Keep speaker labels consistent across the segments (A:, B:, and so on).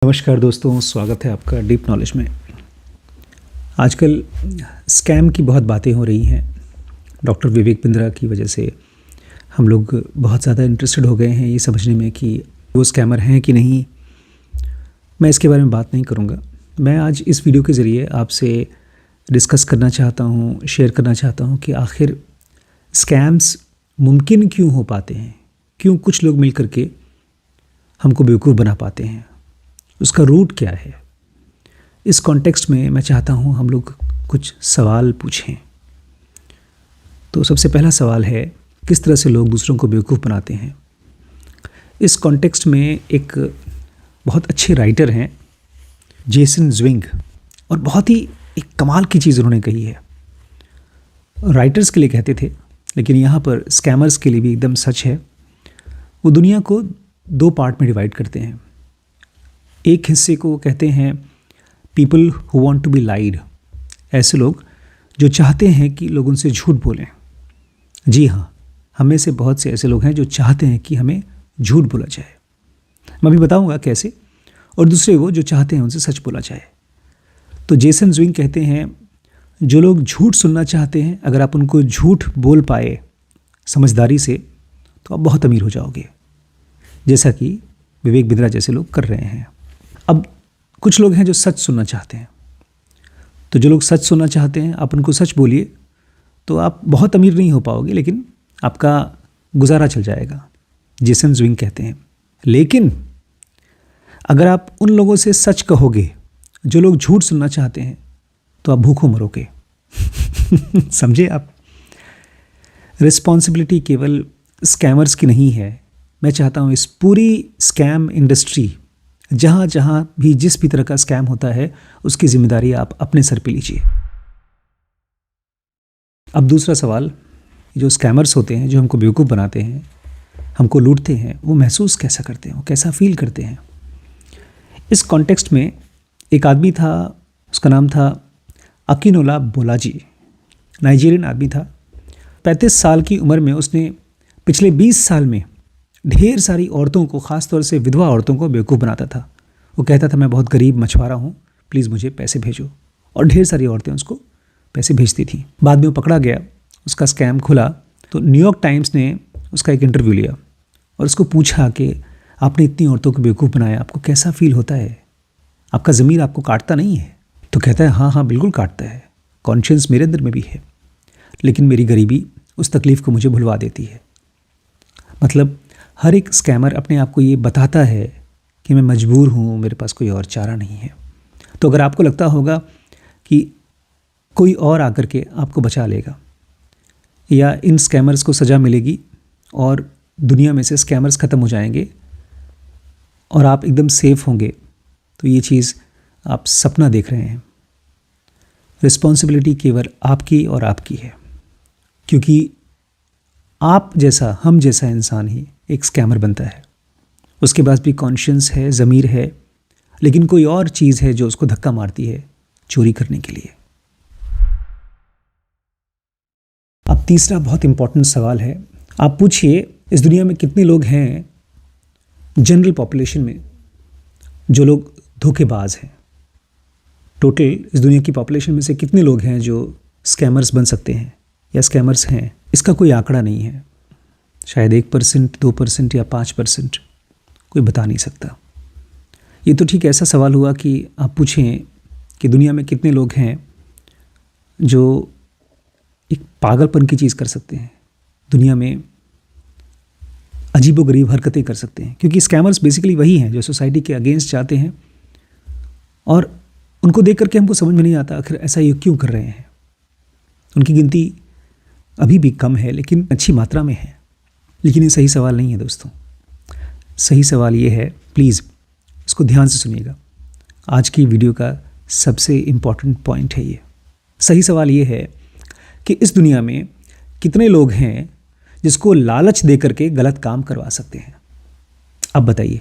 A: नमस्कार दोस्तों, स्वागत है आपका डीप नॉलेज में। आजकल स्कैम की बहुत बातें हो रही हैं। डॉक्टर विवेक बिंद्रा की वजह से हम लोग बहुत ज़्यादा इंटरेस्टेड हो गए हैं ये समझने में कि वो स्कैमर हैं कि नहीं। मैं इसके बारे में बात नहीं करूँगा। मैं आज इस वीडियो के ज़रिए आपसे डिस्कस करना चाहता हूँ, शेयर करना चाहता हूँ कि आखिर स्कैम्स मुमकिन क्यों हो पाते हैं, क्यों कुछ लोग मिल करके हमको बेवकूफ़ बना पाते हैं, उसका रूट क्या है। इस कॉन्टेक्स्ट में मैं चाहता हूँ हम लोग कुछ सवाल पूछें। तो सबसे पहला सवाल है, किस तरह से लोग दूसरों को बेवकूफ़ बनाते हैं। इस कॉन्टेक्स्ट में एक बहुत अच्छे राइटर हैं जेसन ज़्विंग, और बहुत ही एक कमाल की चीज़ उन्होंने कही है। राइटर्स के लिए कहते थे, लेकिन यहाँ पर स्कैमर्स के लिए भी एकदम सच है। वो दुनिया को दो पार्ट में डिवाइड करते हैं। एक हिस्से को कहते हैं people who want to be liked, ऐसे लोग जो चाहते हैं कि लोग उनसे झूठ बोलें। जी हाँ, हम में से बहुत से ऐसे लोग हैं जो चाहते हैं कि हमें झूठ बोला जाए। मैं भी बताऊंगा कैसे। और दूसरे वो जो चाहते हैं उनसे सच बोला जाए। तो जेसन ज़्विंग कहते हैं जो लोग झूठ सुनना चाहते हैं, अगर आप उनको झूठ बोल पाए समझदारी से तो आप बहुत अमीर हो जाओगे, जैसा कि विवेक बिंद्रा जैसे लोग कर रहे हैं। अब कुछ लोग हैं जो सच सुनना चाहते हैं। तो जो लोग सच सुनना चाहते हैं, आप उनको सच बोलिए तो आप बहुत अमीर नहीं हो पाओगे, लेकिन आपका गुजारा चल जाएगा, जेसन ज़्विंग कहते हैं। लेकिन अगर आप उन लोगों से सच कहोगे जो लोग झूठ सुनना चाहते हैं, तो आप भूखों मरोगे। समझे आप। रिस्पॉन्सिबिलिटी केवल स्कैमर्स की नहीं है। मैं चाहता हूँ इस पूरी स्कैम इंडस्ट्री, जहाँ जहाँ भी जिस भी तरह का स्कैम होता है, उसकी जिम्मेदारी आप अपने सर पे लीजिए। अब दूसरा सवाल, जो स्कैमर्स होते हैं, जो हमको बेवकूफ़ बनाते हैं, हमको लूटते हैं, वो महसूस कैसा करते हैं, वो कैसा फील करते हैं। इस कॉन्टेक्स्ट में एक आदमी था, उसका नाम था अकिनोला बोलाजी। नाइजीरियन आदमी था। 35 साल की उम्र में उसने पिछले 20 साल में ढेर सारी औरतों को, ख़ास तौर से विधवा औरतों को बेवकूफ़ बनाता था। वो कहता था मैं बहुत गरीब मछुआरा हूँ, प्लीज़ मुझे पैसे भेजो। और ढेर सारी औरतें उसको पैसे भेजती थीं। बाद में वो पकड़ा गया, उसका स्कैम खुला, तो न्यूयॉर्क टाइम्स ने उसका एक इंटरव्यू लिया और उसको पूछा कि आपने इतनी औरतों को बेवकूफ़ बनाया, आपको कैसा फील होता है, आपका ज़मीर आपको काटता नहीं है। तो कहता है हाँ हाँ बिल्कुल काटता है, कॉन्शियंस मेरे अंदर में भी है, लेकिन मेरी गरीबी उस तकलीफ़ को मुझे भुलवा देती है। मतलब हर एक स्कैमर अपने आप को ये बताता है कि मैं मजबूर हूँ, मेरे पास कोई और चारा नहीं है। तो अगर आपको लगता होगा कि कोई और आकर के आपको बचा लेगा, या इन स्कैमर्स को सज़ा मिलेगी और दुनिया में से स्कैमर्स ख़त्म हो जाएंगे और आप एकदम सेफ होंगे, तो ये चीज़ आप सपना देख रहे हैं। रिस्पॉन्सिबिलिटी केवल आपकी और आपकी है, क्योंकि आप जैसा, हम जैसा इंसान ही एक स्कैमर बनता है। उसके पास भी कॉन्शियंस है, ज़मीर है, लेकिन कोई और चीज़ है जो उसको धक्का मारती है चोरी करने के लिए। अब तीसरा बहुत इंपॉर्टेंट सवाल है। आप पूछिए इस दुनिया में कितने लोग हैं, जनरल पॉपुलेशन में, जो लोग धोखेबाज हैं। टोटल इस दुनिया की पॉपुलेशन में से कितने लोग हैं जो स्कैमर्स बन सकते हैं या स्कैमर्स हैं। इसका कोई आंकड़ा नहीं है। शायद 1%, 2% या 5%, कोई बता नहीं सकता। ये तो ठीक ऐसा सवाल हुआ कि आप पूछें कि दुनिया में कितने लोग हैं जो एक पागलपन की चीज़ कर सकते हैं, दुनिया में अजीबोगरीब हरकतें कर सकते हैं। क्योंकि स्कैमर्स बेसिकली वही हैं जो सोसाइटी के अगेंस्ट जाते हैं, और उनको देख करके हमको समझ में नहीं आता आखिर ऐसा ये क्यों कर रहे हैं। उनकी गिनती अभी भी कम है, लेकिन अच्छी मात्रा में है। लेकिन ये सही सवाल नहीं है दोस्तों। सही सवाल ये है, प्लीज़ इसको ध्यान से सुनिएगा, आज की वीडियो का सबसे इम्पॉर्टेंट पॉइंट है ये। सही सवाल ये है कि इस दुनिया में कितने लोग हैं जिसको लालच दे करके गलत काम करवा सकते हैं। अब बताइए,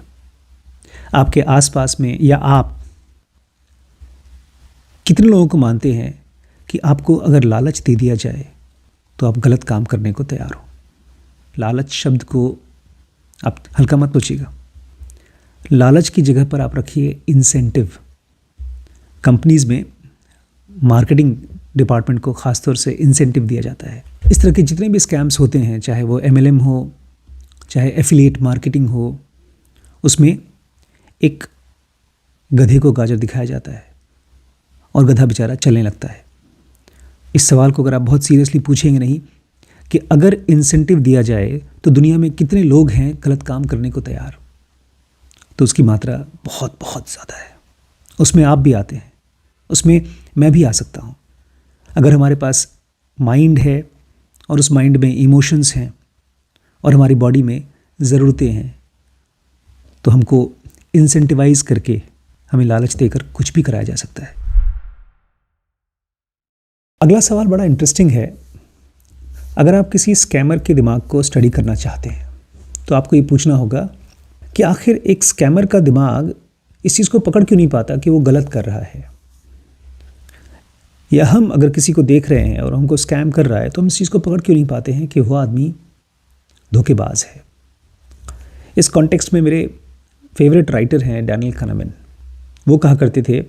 A: आपके आसपास में या आप कितने लोगों को मानते हैं कि आपको अगर लालच दे दिया जाए तो आप गलत काम करने को तैयार हो। लालच शब्द को आप हल्का मत सोचिएगा। लालच की जगह पर आप रखिए इंसेंटिव। कंपनीज़ में मार्केटिंग डिपार्टमेंट को ख़ास तौर से इंसेंटिव दिया जाता है। इस तरह के जितने भी स्कैम्स होते हैं, चाहे वो एमएलएम हो, चाहे एफिलिएट मार्केटिंग हो, उसमें एक गधे को गाजर दिखाया जाता है और गधा बेचारा चलने लगता है। इस सवाल को अगर आप बहुत सीरियसली पूछेंगे नहीं कि अगर इंसेंटिव दिया जाए तो दुनिया में कितने लोग हैं गलत काम करने को तैयार, तो उसकी मात्रा बहुत बहुत ज़्यादा है। उसमें आप भी आते हैं, उसमें मैं भी आ सकता हूँ। अगर हमारे पास माइंड है और उस माइंड में इमोशंस हैं और हमारी बॉडी में ज़रूरतें हैं, तो हमको इंसेंटिवाइज करके हमें लालच देकर कुछ भी कराया जा सकता है। अगला सवाल बड़ा इंटरेस्टिंग है। अगर आप किसी स्कैमर के दिमाग को स्टडी करना चाहते हैं तो आपको ये पूछना होगा कि आखिर एक स्कैमर का दिमाग इस चीज़ को पकड़ क्यों नहीं पाता कि वो गलत कर रहा है। या हम अगर किसी को देख रहे हैं और हमको स्कैम कर रहा है तो हम इस चीज़ को पकड़ क्यों नहीं पाते हैं कि वो आदमी धोखेबाज है। इस कॉन्टेक्स्ट में मेरे फेवरेट राइटर हैं डैनियल kahneman। वो कहा करते थे,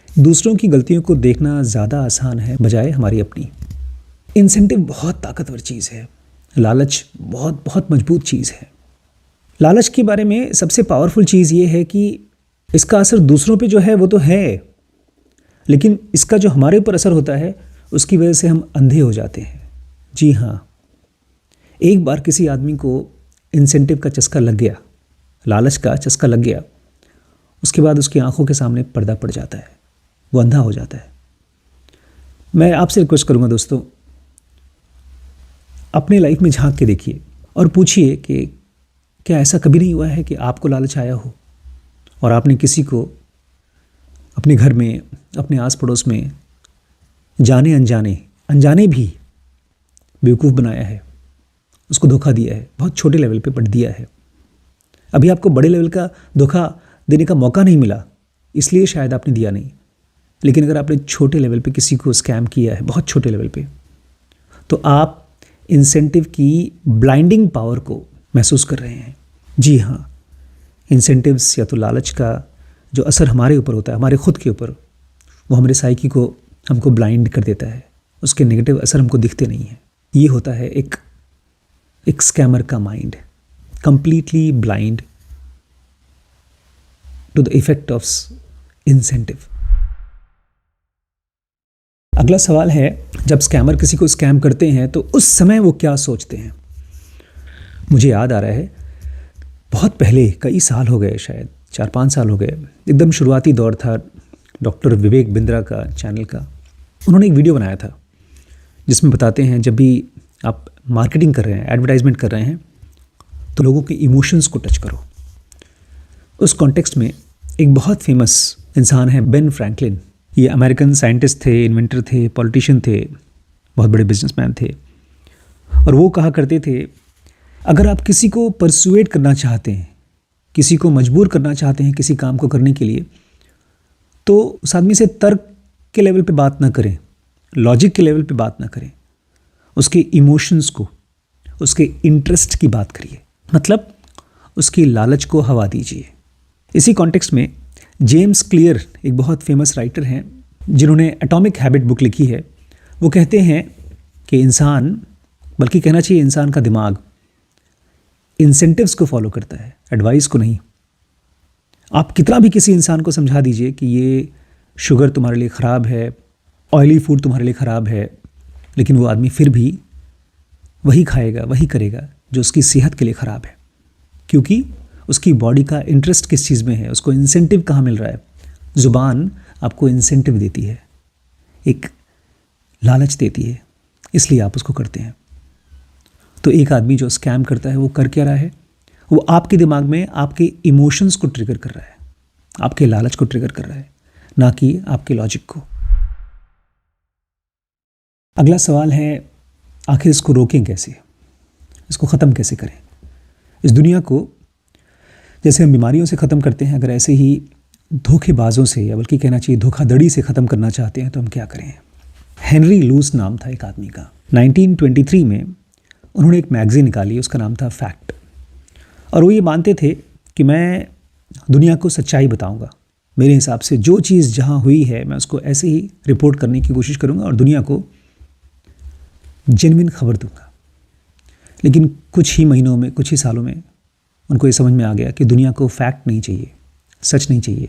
A: दूसरों की गलतियों को देखना ज़्यादा आसान है बजाय हमारी अपनी। इंसेंटिव बहुत ताकतवर चीज़ है, लालच बहुत बहुत मजबूत चीज़ है। लालच के बारे में सबसे पावरफुल चीज़ ये है कि इसका असर दूसरों पे जो है वो तो है, लेकिन इसका जो हमारे ऊपर असर होता है उसकी वजह से हम अंधे हो जाते हैं। जी हाँ, एक बार किसी आदमी को इंसेंटिव का चस्का लग गया, लालच का चस्का लग गया, उसके बाद उसकी आंखों के सामने पर्दा पड़ जाता है, वो अंधा हो जाता है। मैं आपसे रिक्वेस्ट करूंगा दोस्तों, अपने लाइफ में झांक के देखिए और पूछिए कि क्या ऐसा कभी नहीं हुआ है कि आपको लालच आया हो और आपने किसी को अपने घर में, अपने आस पड़ोस में जाने अनजाने भी बेवकूफ़ बनाया है, उसको धोखा दिया है, बहुत छोटे लेवल पे बट दिया है। अभी आपको बड़े लेवल का धोखा देने का मौका नहीं मिला, इसलिए शायद आपने दिया नहीं। लेकिन अगर आपने छोटे लेवल पे किसी को स्कैम किया है, बहुत छोटे लेवल पे, तो आप इंसेंटिव की ब्लाइंडिंग पावर को महसूस कर रहे हैं। जी हाँ, इंसेंटिव्स या तो लालच का जो असर हमारे ऊपर होता है, हमारे खुद के ऊपर, वो हमारे साइकी को हमको ब्लाइंड कर देता है। उसके नेगेटिव असर हमको दिखते नहीं हैं। ये होता है एक स्कैमर का mind, completely blind to the effect of incentive. अगला सवाल है, जब स्कैमर किसी को स्कैम करते हैं तो उस समय वो क्या सोचते हैं। मुझे याद आ रहा है, बहुत पहले, कई साल हो गए, शायद 4-5 साल हो गए, एकदम शुरुआती दौर था डॉक्टर विवेक बिंद्रा का चैनल का। उन्होंने एक वीडियो बनाया था जिसमें बताते हैं जब भी आप मार्केटिंग कर रहे हैं, एडवर्टाइजमेंट कर रहे हैं, तो लोगों के इमोशंस को टच करो। उस कॉन्टेक्स्ट में एक बहुत फेमस इंसान है बेन फ्रैंकलिन। ये अमेरिकन साइंटिस्ट थे, इन्वेंटर थे, पॉलिटिशियन थे, बहुत बड़े बिजनेसमैन थे। और वो कहा करते थे, अगर आप किसी को परसुएट करना चाहते हैं, किसी को मजबूर करना चाहते हैं किसी काम को करने के लिए, तो उस आदमी से तर्क के लेवल पे बात ना करें, लॉजिक के लेवल पे बात ना करें, उसके इमोशंस को, उसके इंटरेस्ट की बात करिए, मतलब उसकी लालच को हवा दीजिए। इसी कॉन्टेक्स्ट में जेम्स क्लियर एक बहुत फेमस राइटर हैं जिन्होंने एटॉमिक हैबिट बुक लिखी है। वो कहते हैं कि इंसान, बल्कि कहना चाहिए इंसान का दिमाग, इंसेंटिव्स को फॉलो करता है, एडवाइस को नहीं। आप कितना भी किसी इंसान को समझा दीजिए कि ये शुगर तुम्हारे लिए ख़राब है, ऑयली फूड तुम्हारे लिए ख़राब है, लेकिन वो आदमी फिर भी वही खाएगा, वही करेगा जो उसकी सेहत के लिए ख़राब है, क्योंकि उसकी बॉडी का इंटरेस्ट किस चीज़ में है, उसको इंसेंटिव कहाँ मिल रहा है। ज़ुबान आपको इंसेंटिव देती है, एक लालच देती है, इसलिए आप उसको करते हैं। तो एक आदमी जो स्कैम करता है वो कर क्या रहा है, वो आपके दिमाग में आपके इमोशंस को ट्रिगर कर रहा है, आपके लालच को ट्रिगर कर रहा है, ना कि आपके लॉजिक को। अगला सवाल है, आखिर इसको रोकें कैसे, इसको ख़त्म कैसे करें। इस दुनिया को जैसे हम बीमारियों से ख़त्म करते हैं, अगर ऐसे ही धोखेबाजों से, या बल्कि कहना चाहिए धोखाधड़ी से ख़त्म करना चाहते हैं तो हम क्या करें। हेनरी लूस नाम था एक आदमी का। 1923 में उन्होंने एक मैगज़ीन निकाली, उसका नाम था फैक्ट। और वो ये मानते थे कि मैं दुनिया को सच्चाई बताऊंगा। मेरे हिसाब से जो चीज़ जहाँ हुई है मैं उसको ऐसे ही रिपोर्ट करने की कोशिश करूँगा और दुनिया को जेन्युइन खबर दूंगा। लेकिन कुछ ही महीनों में, कुछ ही सालों में उनको ये समझ में आ गया कि दुनिया को फैक्ट नहीं चाहिए, सच नहीं चाहिए,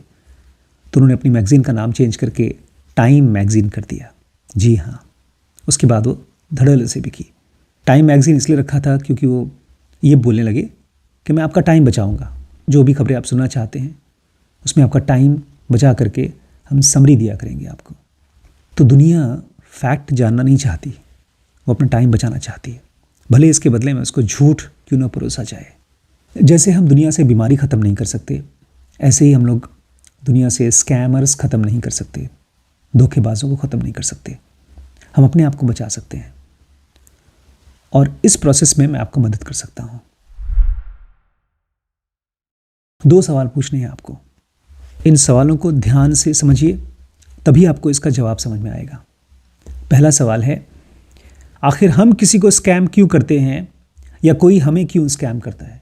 A: तो उन्होंने अपनी मैगज़ीन का नाम चेंज करके टाइम मैगज़ीन कर दिया। जी हाँ, उसके बाद वो धड़ल्ले से बिकी। टाइम मैगज़ीन इसलिए रखा था क्योंकि वो ये बोलने लगे कि मैं आपका टाइम बचाऊंगा, जो भी खबरें आप सुनना चाहते हैं उसमें आपका टाइम बचा करके हम समरी दिया करेंगे आपको। तो दुनिया फैक्ट जानना नहीं चाहती, वो अपना टाइम बचाना चाहती है, भले इसके बदले में उसको झूठ क्यों ना परोसा जाए। जैसे हम दुनिया से बीमारी ख़त्म नहीं कर सकते, ऐसे ही हम लोग दुनिया से स्कैमर्स ख़त्म नहीं कर सकते, धोखेबाजों को ख़त्म नहीं कर सकते। हम अपने आप को बचा सकते हैं और इस प्रोसेस में मैं आपको मदद कर सकता हूँ। 2 सवाल पूछने हैं आपको। इन सवालों को ध्यान से समझिए, तभी आपको इसका जवाब समझ में आएगा। पहला सवाल है, आखिर हम किसी को स्कैम क्यों करते हैं या कोई हमें क्यों स्कैम करता है?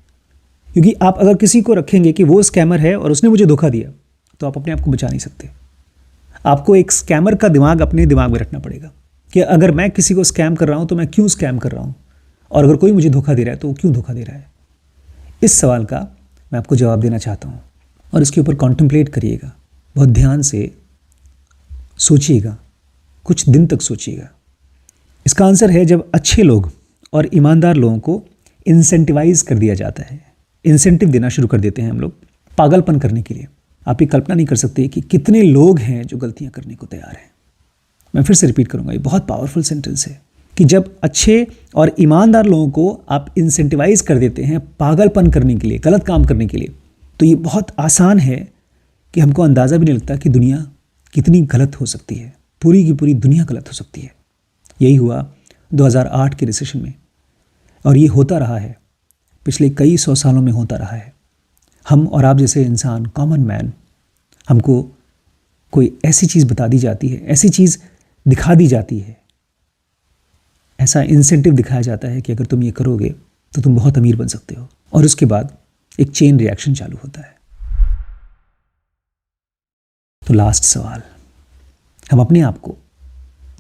A: क्योंकि आप अगर किसी को रखेंगे कि वो स्कैमर है और उसने मुझे धोखा दिया, तो आप अपने आप को बचा नहीं सकते। आपको एक स्कैमर का दिमाग अपने दिमाग में रखना पड़ेगा कि अगर मैं किसी को स्कैम कर रहा हूं तो मैं क्यों स्कैम कर रहा हूं, और अगर कोई मुझे धोखा दे रहा है तो वो क्यों धोखा दे रहा है। इस सवाल का मैं आपको जवाब देना चाहता हूं और इसके ऊपर कॉन्टेम्पलेट करिएगा, बहुत ध्यान से सोचिएगा, कुछ दिन तक सोचिएगा। इसका आंसर है, जब अच्छे लोग और ईमानदार लोगों को इंसेंटिवाइज कर दिया जाता है, इंसेंटिव देना शुरू कर देते हैं हम लोग पागलपन करने के लिए। आप ये कल्पना नहीं कर सकते कि कितने लोग हैं जो गलतियां करने को तैयार हैं। मैं फिर से रिपीट करूंगा, ये बहुत पावरफुल सेंटेंस है कि जब अच्छे और ईमानदार लोगों को आप इंसेंटिवाइज कर देते हैं पागलपन करने के लिए, गलत काम करने के लिए, तो ये बहुत आसान है कि हमको अंदाज़ा भी नहीं लगता कि दुनिया कितनी गलत हो सकती है। पूरी की पूरी दुनिया गलत हो सकती है। यही हुआ 2008 के रिसेशन में, और ये होता रहा है, पिछले कई 100 सालों में होता रहा है। हम और आप जैसे इंसान, कॉमन मैन, हमको कोई ऐसी चीज़ बता दी जाती है, ऐसी चीज़ दिखा दी जाती है, ऐसा इंसेंटिव दिखाया जाता है कि अगर तुम ये करोगे तो तुम बहुत अमीर बन सकते हो, और उसके बाद एक चेन रिएक्शन चालू होता है। तो लास्ट सवाल, हम अपने आप को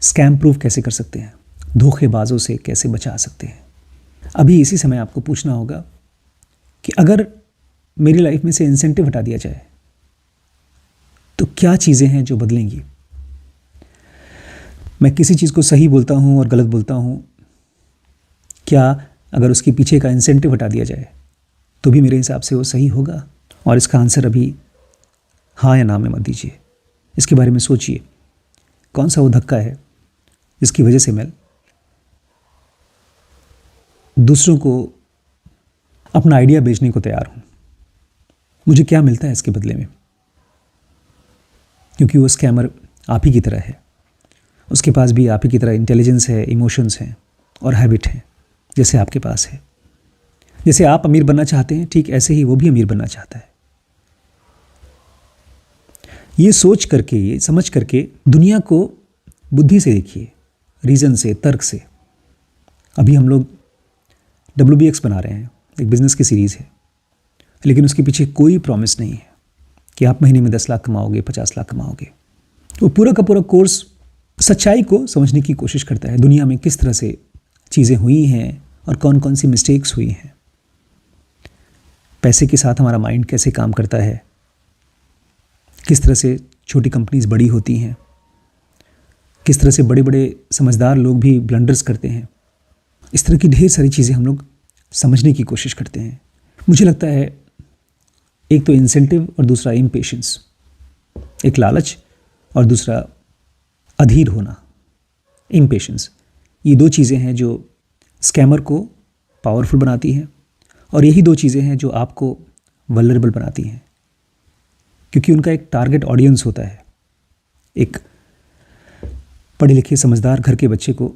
A: स्कैम प्रूफ कैसे कर सकते हैं, धोखेबाजों से कैसे बचा सकते हैं? अभी इसी समय आपको पूछना होगा कि अगर मेरी लाइफ में से इंसेंटिव हटा दिया जाए तो क्या चीज़ें हैं जो बदलेंगी? मैं किसी चीज़ को सही बोलता हूँ और गलत बोलता हूँ, क्या अगर उसके पीछे का इंसेंटिव हटा दिया जाए तो भी मेरे हिसाब से वो सही होगा? और इसका आंसर अभी हाँ या ना में मत दीजिए, इसके बारे में सोचिए। कौन सा वो धक्का है जिसकी वजह से मैं दूसरों को अपना आइडिया बेचने को तैयार हूँ? मुझे क्या मिलता है इसके बदले में? क्योंकि वो स्कैमर आप ही की तरह है, उसके पास भी आप ही की तरह इंटेलिजेंस है, इमोशंस हैं और हैबिट हैं, जैसे आपके पास है। जैसे आप अमीर बनना चाहते हैं, ठीक ऐसे ही वो भी अमीर बनना चाहता है। ये सोच करके, ये समझ करके दुनिया को बुद्धि से देखिए, रीज़न से, तर्क से। अभी हम लोग WBX बना रहे हैं, एक बिज़नेस की सीरीज़ है, लेकिन उसके पीछे कोई प्रॉमिस नहीं है कि आप महीने में 10 लाख कमाओगे, 50 लाख कमाओगे। वो पूरा का पूरा कोर्स सच्चाई को समझने की कोशिश करता है, दुनिया में किस तरह से चीज़ें हुई हैं और कौन कौन सी मिस्टेक्स हुई हैं, पैसे के साथ हमारा माइंड कैसे काम करता है, किस तरह से छोटी कंपनीज बड़ी होती हैं, किस तरह से बड़े बड़े समझदार लोग भी ब्लंडर्स करते हैं। इस तरह की ढेर सारी चीज़ें हम लोग समझने की कोशिश करते हैं। मुझे लगता है एक तो इंसेंटिव और दूसरा इम्पेशेंस, एक लालच और दूसरा अधीर होना, इम्पेशेंस, ये 2 चीज़ें हैं जो स्कैमर को पावरफुल बनाती हैं, और यही 2 चीज़ें हैं जो आपको वल्नरेबल बनाती हैं, क्योंकि उनका एक टारगेट ऑडियंस होता है। एक पढ़े लिखे समझदार घर के बच्चे को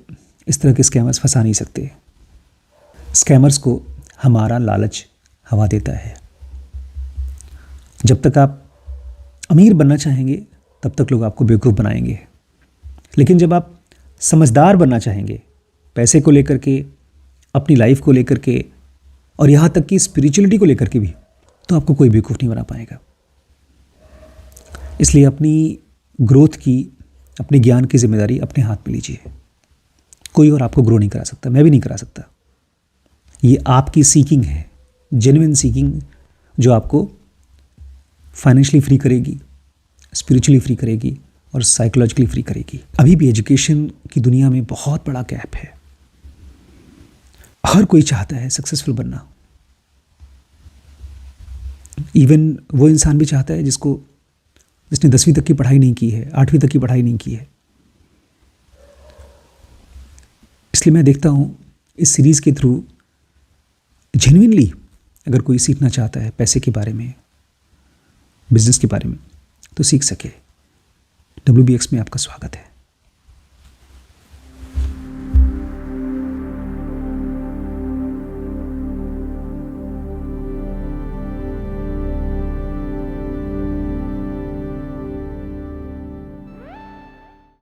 A: इस तरह के स्कैमर्स फंसा नहीं सकते। स्कैमर्स को हमारा लालच हवा देता है। जब तक आप अमीर बनना चाहेंगे तब तक लोग आपको बेवकूफ़ बनाएंगे, लेकिन जब आप समझदार बनना चाहेंगे, पैसे को लेकर के, अपनी लाइफ को लेकर के, और यहाँ तक कि स्पिरिचुअलिटी को लेकर के भी, तो आपको कोई बेवकूफ़ नहीं बना पाएगा। इसलिए अपनी ग्रोथ की, अपने ज्ञान की जिम्मेदारी अपने हाथ में लीजिए। कोई और आपको ग्रो नहीं करा सकता, मैं भी नहीं करा सकता। ये आपकी सीकिंग है, जेन्युइन सीकिंग, जो आपको फाइनेंशियली फ्री करेगी, स्पिरिचुअली फ्री करेगी और साइकोलॉजिकली फ्री करेगी। अभी भी एजुकेशन की दुनिया में बहुत बड़ा गैप है। हर कोई चाहता है सक्सेसफुल बनना। इवन वो इंसान भी चाहता है जिसने 10वीं तक की पढ़ाई नहीं की है, 8वीं तक की पढ़ाई नहीं की है। इसलिए मैं देखता हूँ इस सीरीज़ के थ्रू जेन्युइनली अगर कोई सीखना चाहता है पैसे के बारे में, बिजनेस के बारे में, तो सीख सके। WBX में आपका स्वागत है।